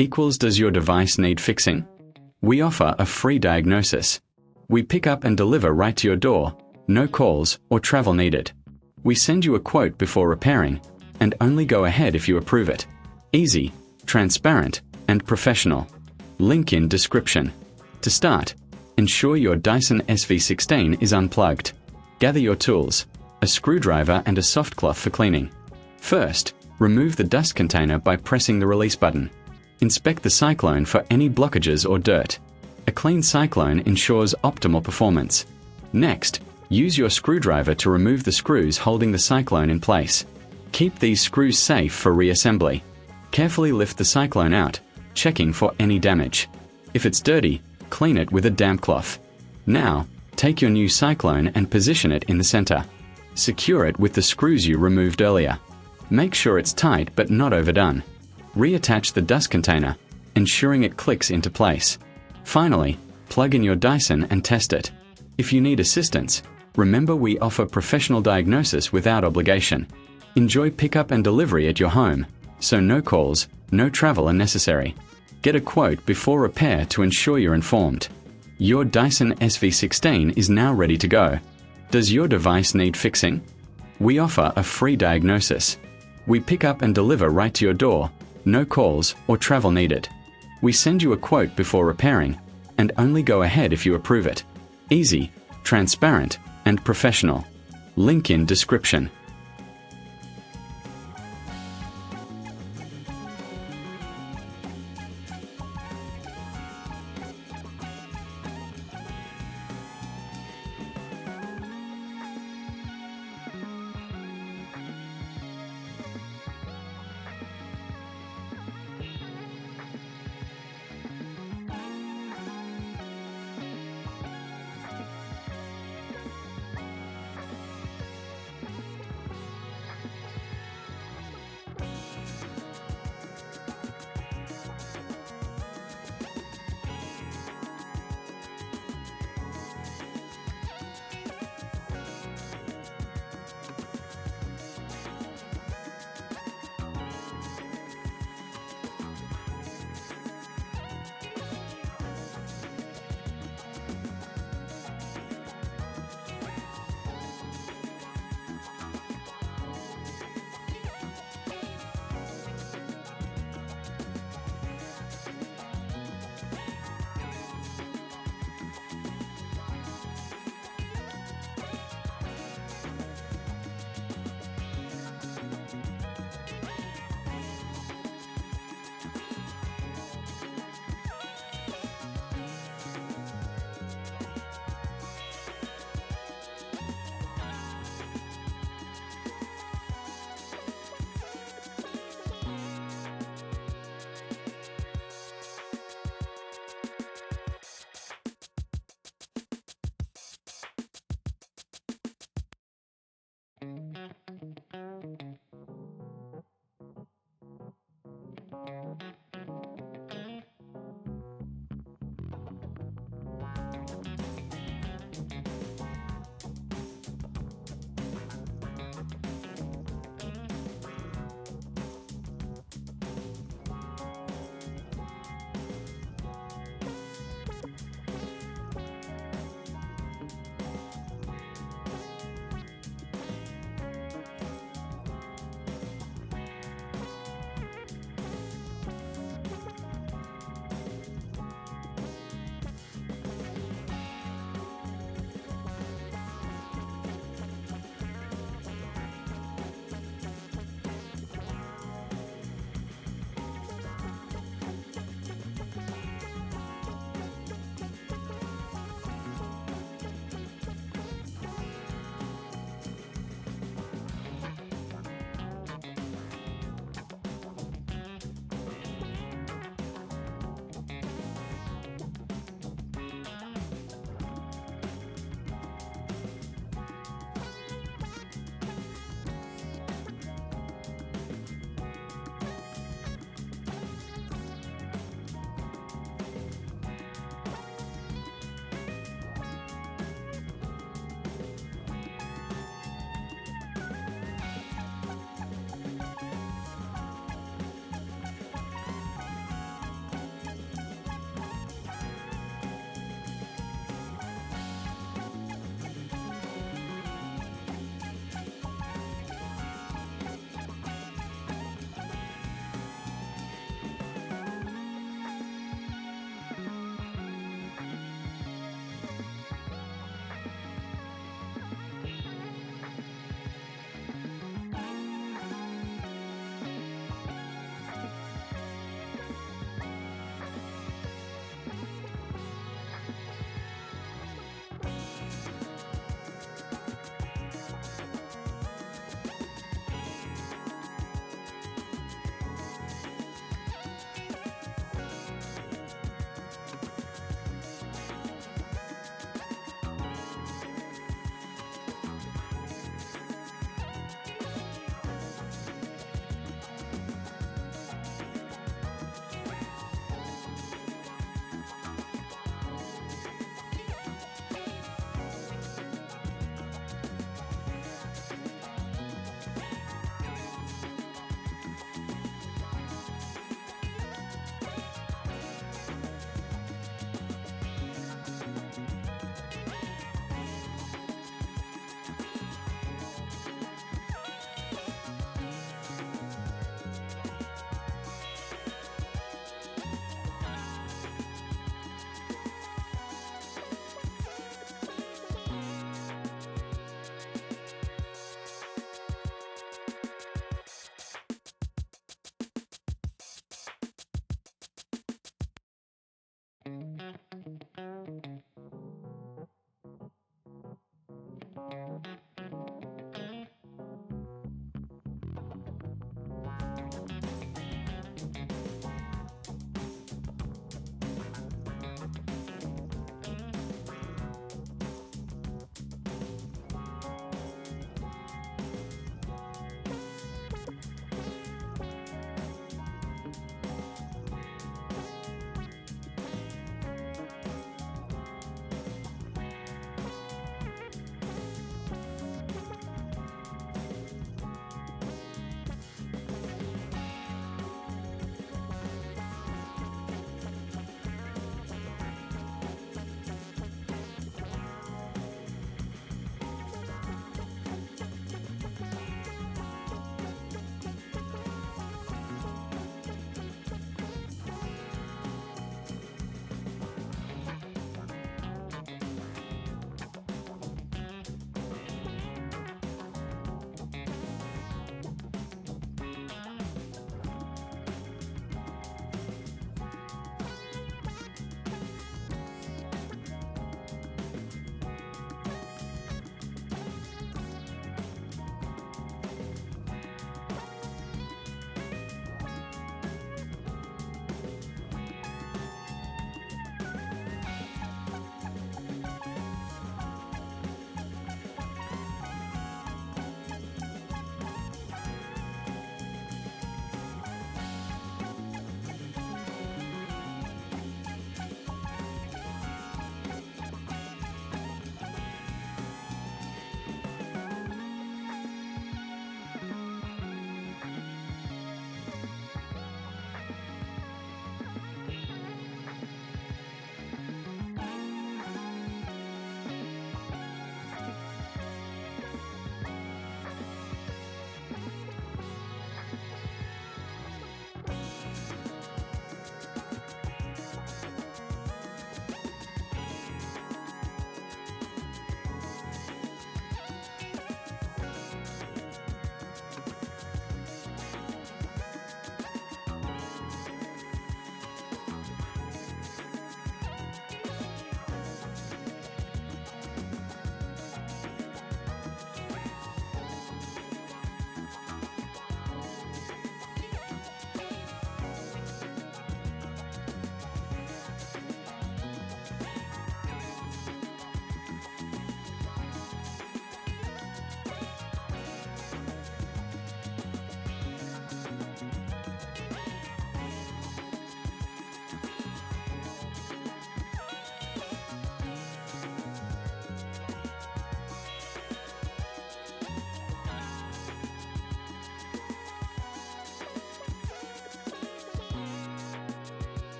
equals does your device need fixing? We offer a free diagnosis. We pick up and deliver right to your door, no calls or travel needed. We send you a quote before repairing, and only go ahead if you approve it. Easy, transparent, and professional. Link in description. To start, ensure your Dyson SV16 is unplugged. Gather your tools, a screwdriver and a soft cloth for cleaning. First, remove the dust container by pressing the release button. Inspect the cyclone for any blockages or dirt. A clean cyclone ensures optimal performance. Next, use your screwdriver to remove the screws holding the cyclone in place. Keep these screws safe for reassembly. Carefully lift the cyclone out, checking for any damage. If it's dirty, clean it with a damp cloth. Now, take your new cyclone and position it in the center. Secure it with the screws you removed earlier. Make sure it's tight but not overdone. Reattach the dust container, ensuring it clicks into place. Finally, plug in your Dyson and test it. If you need assistance, remember we offer professional diagnosis without obligation. Enjoy pickup and delivery at your home, so no calls, no travel are necessary. Get a quote before repair to ensure you're informed. Your Dyson SV16 is now ready to go. Does your device need fixing? We offer a free diagnosis. We pick up and deliver right to your door, no calls or travel needed. We send you a quote before repairing, and only go ahead if you approve it. Easy, transparent, and professional. Link in description.